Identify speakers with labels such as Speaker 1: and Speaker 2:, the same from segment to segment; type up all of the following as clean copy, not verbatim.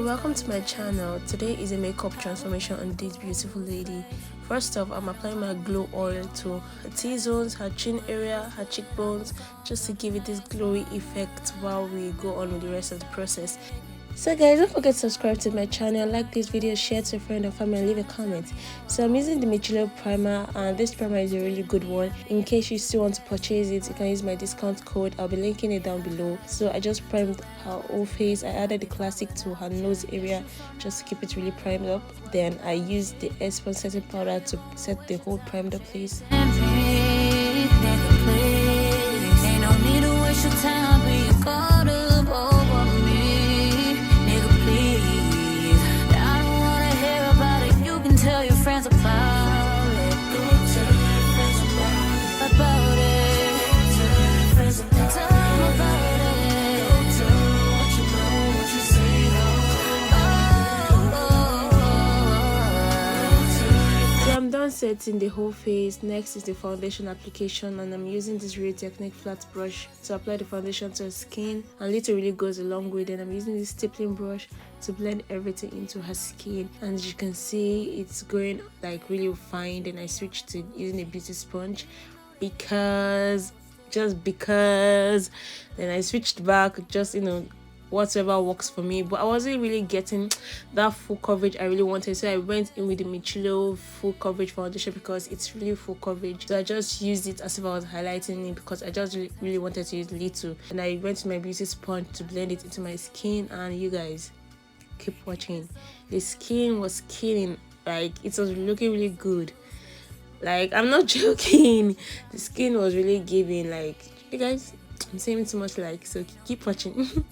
Speaker 1: people, welcome to my channel. Today is a makeup transformation on this beautiful lady. First off, I'm applying my glow oil to her T-zones, her chin area, her cheekbones, just to give it this glowy effect while we go on with the rest of the process. So guys, don't forget to subscribe to my channel, like this video, share to a friend or family, and leave a comment. So I'm using the Micellar primer, and this primer is a really good one. In case you still want to purchase it, you can use my discount code. I'll be linking it down below. So I just primed her whole face. I added the classic to her nose area just to keep it really primed up. Then I used the Espon setting powder to set the whole primed up face. Setting the whole face. Next is the foundation application, and I'm using this Real Technique flat brush to apply the foundation to her skin, and little really goes a long way. Then I'm using this stippling brush to blend everything into her skin, and as you can see, it's going like really fine. Then I switched to using a beauty sponge because then I switched back, just whatever works for me, but I wasn't really getting that full coverage I really wanted, so I went in with the Micellar full coverage foundation because it's really full coverage. So I just used it as if I was highlighting it because I just really wanted to use little, and I went to my beauty sponge to blend it into my skin. And you guys keep watching, the skin was killing, like it was looking really good, like I'm not joking. The skin was really giving, like, you guys, I'm saying too much, like, so keep watching.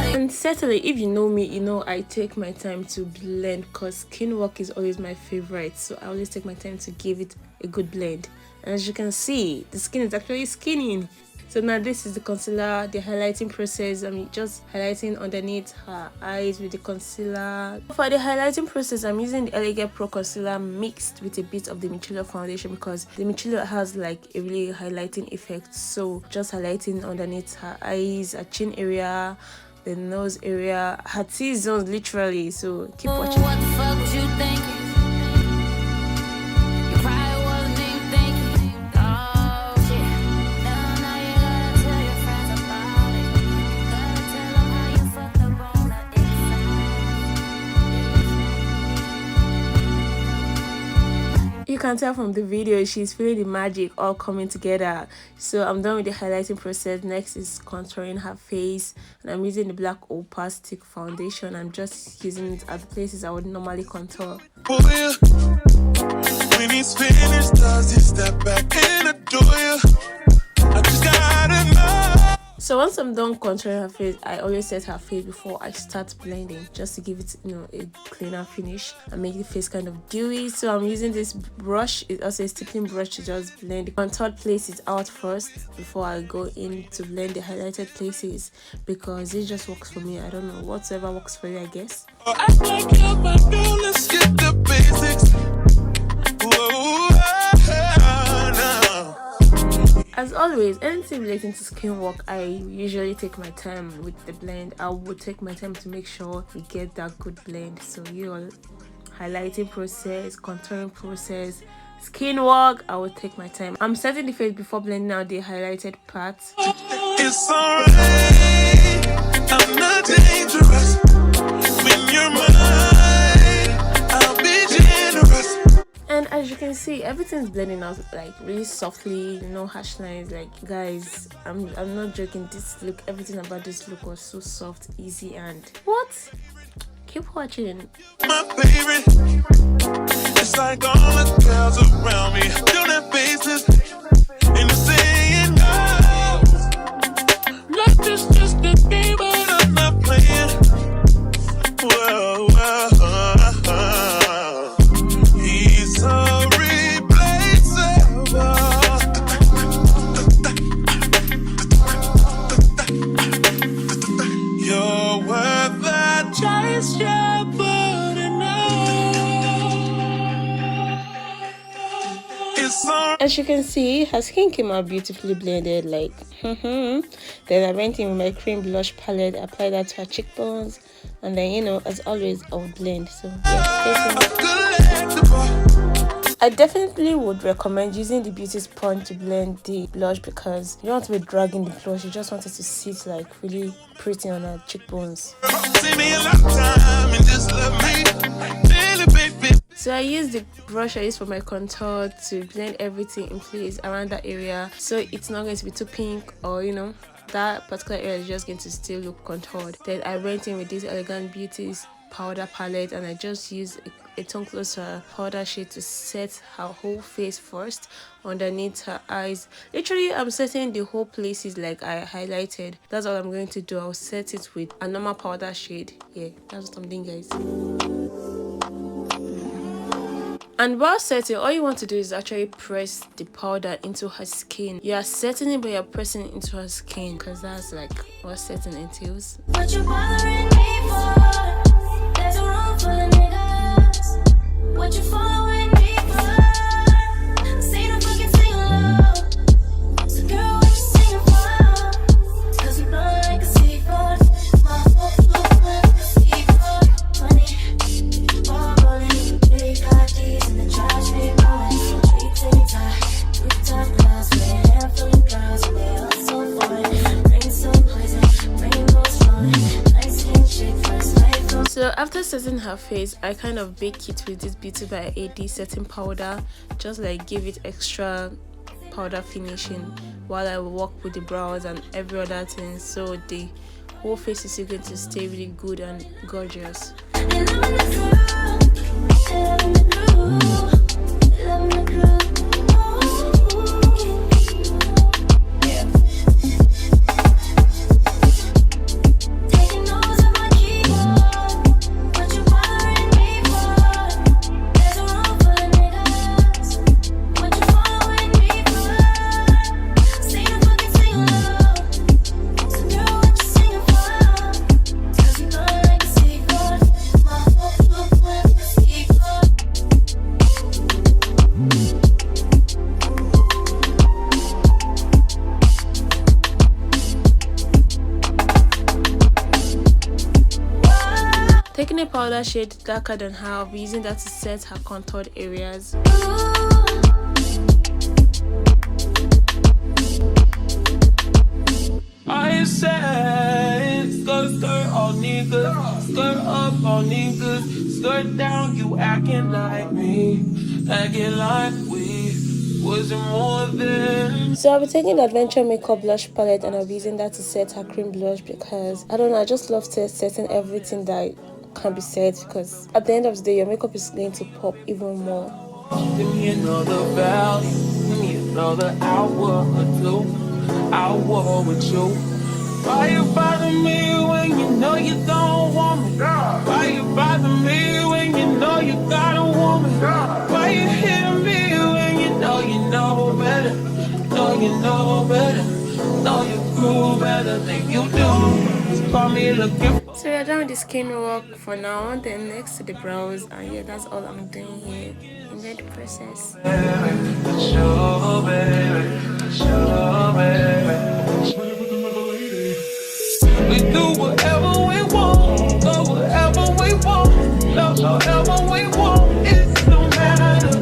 Speaker 1: And certainly, if you know me, you know I take my time to blend because skin work is always my favorite, so I always take my time to give it a good blend. And as you can see, the skin is actually skinning. So now this is the concealer, the highlighting process. I'm just highlighting underneath her eyes with the concealer. For the highlighting process, I'm using the Elegant Pro concealer mixed with a bit of the Micellar foundation because the Micellar has like a really highlighting effect. So just highlighting underneath her eyes, her chin area, the nose area, her T-zones literally. So keep watching. What the fuck would you think? You can tell from the video she's feeling the magic all coming together. So I'm done with the highlighting process. Next is contouring her face, and I'm using the black opastic foundation. I'm just using it at the places I would normally contour. When he's finished, does he step back and adore you? I just gotta know. So once I'm done contouring her face, I always set her face before I start blending, just to give it, a cleaner finish and make the face kind of dewy. So I'm using this brush. It's also a stippling brush to just blend the contoured places out first before I go in to blend the highlighted places, because it just works for me. I don't know, whatever works for you, I guess. Let's get the basics. As always, anything relating to skin work, I usually take my time with the blend. I would take my time to make sure we get that good blend. So your highlighting process, contouring process, skin work, I will take my time. I'm setting the face before blending out the highlighted parts. It's alright, I'm not dangerous. When you're mine, I'll be generous. And as you can see, everything's blending out like really softly, no harsh lines. Like, guys, I'm not joking. This look, everything about this look was so soft, easy, and what? Keep watching. My favorite. It's like all the girls around me don't have faces, and they're saying no. Life is just a game, but I'm not playing. Whoa, whoa. He's so replaceable. You're worth the chase, you're but enough. as you can see, her skin came out beautifully blended, like then I went in with my cream blush palette, applied that to her cheekbones, and then, you know, as always, I would blend. So yeah, I definitely would recommend using the beauty sponge to blend the blush, because you don't want to be dragging the blush, you just want it to sit like really pretty on her cheekbones. So I use the brush I use for my contour to blend everything in place around that area, so it's not going to be too pink, or you know, that particular area is just going to still look contoured. Then I went in with this Elegant Beauties powder palette, and I just used a tone closer powder shade to set her whole face first underneath her eyes. Literally, I'm setting the whole places like I highlighted. That's all I'm going to do. I'll set it with a normal powder shade. Yeah, that's what I'm doing, guys. And while setting, all you want to do is actually press the powder into her skin. You are setting it, but you're pressing it into her skin, because that's like what setting entails. What you bothering me for? There's a room full of niggas. What you following me for? Say no fucking sing along. So girl, what you singing for? Cause you blow like a seagull. My whole look like a seagull. Funny, ball rolling, big hot D's in the trash, big rolling. Big TikTok, rooftop clouds, with a handful of girls, and they all so foreign. Bring some poison, rainbows flowing. Nice skin chick, first life goes. So after setting her face, I kind of bake it with this Beauty by AD setting powder, just like give it extra powder finishing while I work with the brows and every other thing, so the whole face is still going to stay really good and gorgeous. Taking a powder shade darker than her, I'll be using that to set her contoured areas. I said, skirt all niggas, skirt up all niggas, skirt down, you acting like me, acting like we wasn't more than. So I'll be taking the Adventure Makeup Blush Palette, and I'll be using that to set her cream blush, because I don't know, I just love setting everything that can be set, because at the end of the day your makeup is going to pop even more. Give me another value, give me another hour or two, hour with you. Why you bother me when you know you don't want me? Why you bother me when you know you got a woman? Why you hit me when you know better? Know you know better, know you grew better than you do. Just call me looking. So we're done with the skin work for now, then next to the brows, and yeah, that's all I'm doing here. Enjoy the process. We do whatever we want, go wherever we want, love however we want, it don't matter.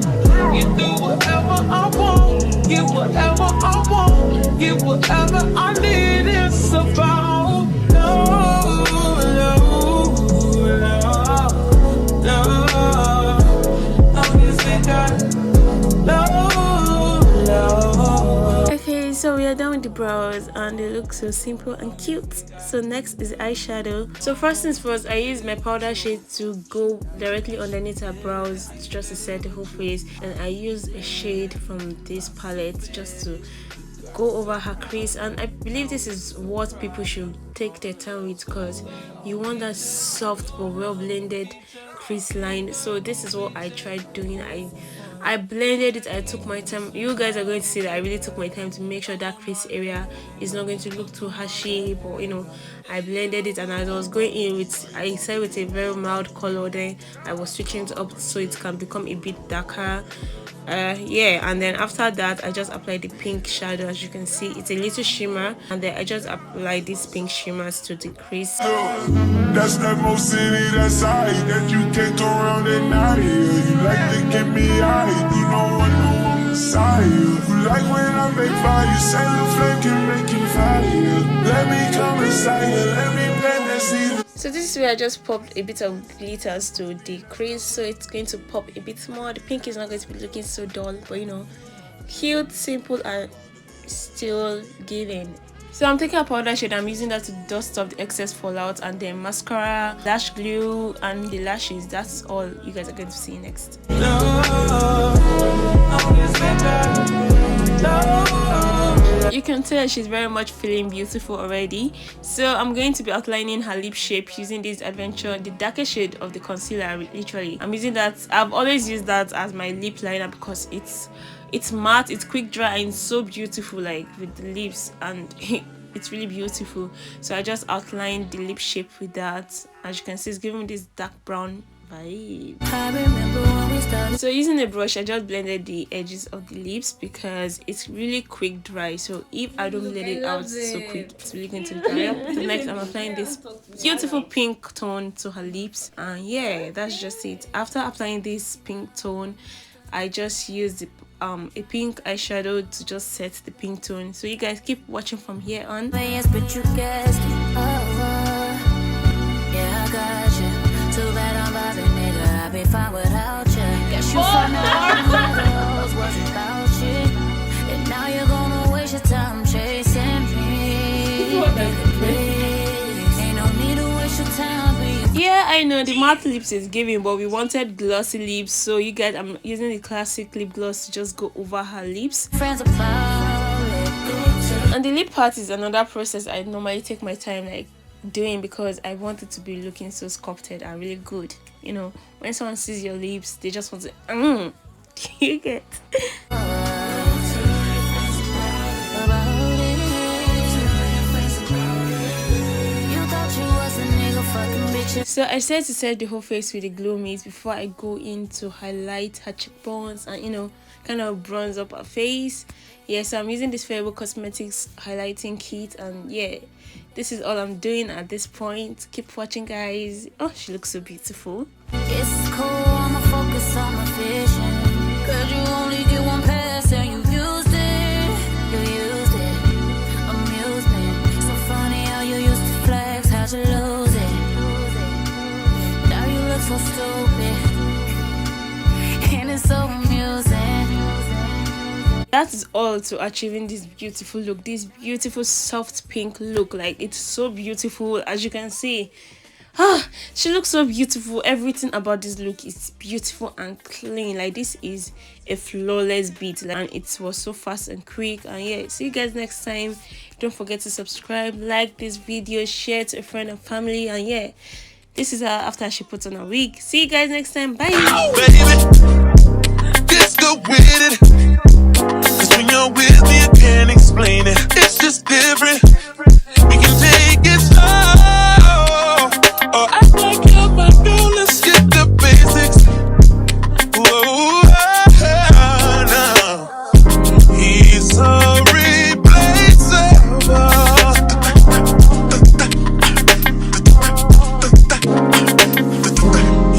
Speaker 1: You do whatever I want, give whatever I want, give whatever I need, it's about So we are done with the brows, and they look so simple and cute. So next is eyeshadow. So first things first, I use my powder shade to go directly underneath her brows just to set the whole face, and I use a shade from this palette just to go over her crease. And I believe this is what people should take their time with, because you want that soft but well blended crease line. So this is what I tried doing. I blended it. I took my time. You guys are going to see that I really took my time to make sure that crease area is not going to look too hashy, or you know, I blended it. And as I was going in with, I started with a very mild color, then I was switching it up so it can become a bit darker. Yeah, and then after that I just apply the pink shadow. As you can see, it's a little shimmer, and then I just apply these pink shimmers to the crease.
Speaker 2: That's that most city, that's high, that you can't go around at night. You like to get me high, you know I know I'm Messiah. You like when I make fire, say the flame can make you fire. Let me come inside you, let me plant that seed.
Speaker 1: So this is where I just popped a bit of glitters to the crease, so it's going to pop a bit more. The pink is not going to be looking so dull, but you know, cute, simple, and still giving. So I'm taking a powder shade. I'm using that to dust off the excess fallout, and then mascara, lash glue, and the lashes. That's all you guys are going to see next. You can tell she's very much feeling beautiful already. So I'm going to be outlining her lip shape using this Adventure, the darker shade of the concealer. Literally, I'm using that. I've always used that as my lip liner because it's matte, it's quick dry, and so beautiful, like with the lips, and it's really beautiful. So I just outlined the lip shape with that. As you can see, it's giving me this dark brown vibe. I remember when we started. So using a brush, I just blended the edges of the lips because it's really quick dry. So if I don't let it out so quick, it's really going to dry up. So next, I'm applying this beautiful pink tone to her lips, and yeah, that's just it. After applying this pink tone, I just used the a pink eyeshadow to just set the pink tone. So you guys keep watching from here on. Yes, but you guessed it. Yeah, I got you. Too bad I'm vibing, nigga. I'd be fine without you. Guess you found out those wasn't about shit, and now you're gonna waste your time chasing me. Please, ain't no need to waste your time. Yeah, I know the matte lips is giving, but we wanted glossy lips, so you guys, I'm using the classic lip gloss to just go over her lips. And the lip part is another process I normally take my time like doing because I want it to be looking so sculpted and really good. You know, when someone sees your lips, they just want to you get. So I said to set the whole face with the glow mist before I go in to highlight her cheekbones and, you know, kind of bronze up her face. Yeah, so I'm using this Fairy Cosmetics highlighting kit, and yeah, this is all I'm doing at this point. Keep watching, guys. Oh, she looks so beautiful. It's cool, I'ma focus on my vision, 'cause you only get one pass and you used it. Amusement, so funny how you used to flex, how'd you lose it? Now you look so stupid, and it's so amusing. That is all to achieving this beautiful look, this beautiful soft pink look. Like, it's so beautiful, as you can see. She looks so beautiful. Everything about this look is beautiful and clean. Like, this is a flawless beat, and it was so fast and quick. And yeah, see you guys next time. Don't forget to subscribe, like this video, share to a friend and family. And yeah, this is her after she puts on a wig. See you guys next time. Bye. Just go with it, 'cause when you're with me I can't explain it. It's just different. We can take it slow, or act like you're my girl. Let's get the basics. Whoa, no. He's so replaceable.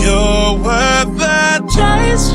Speaker 1: You're worth the chase.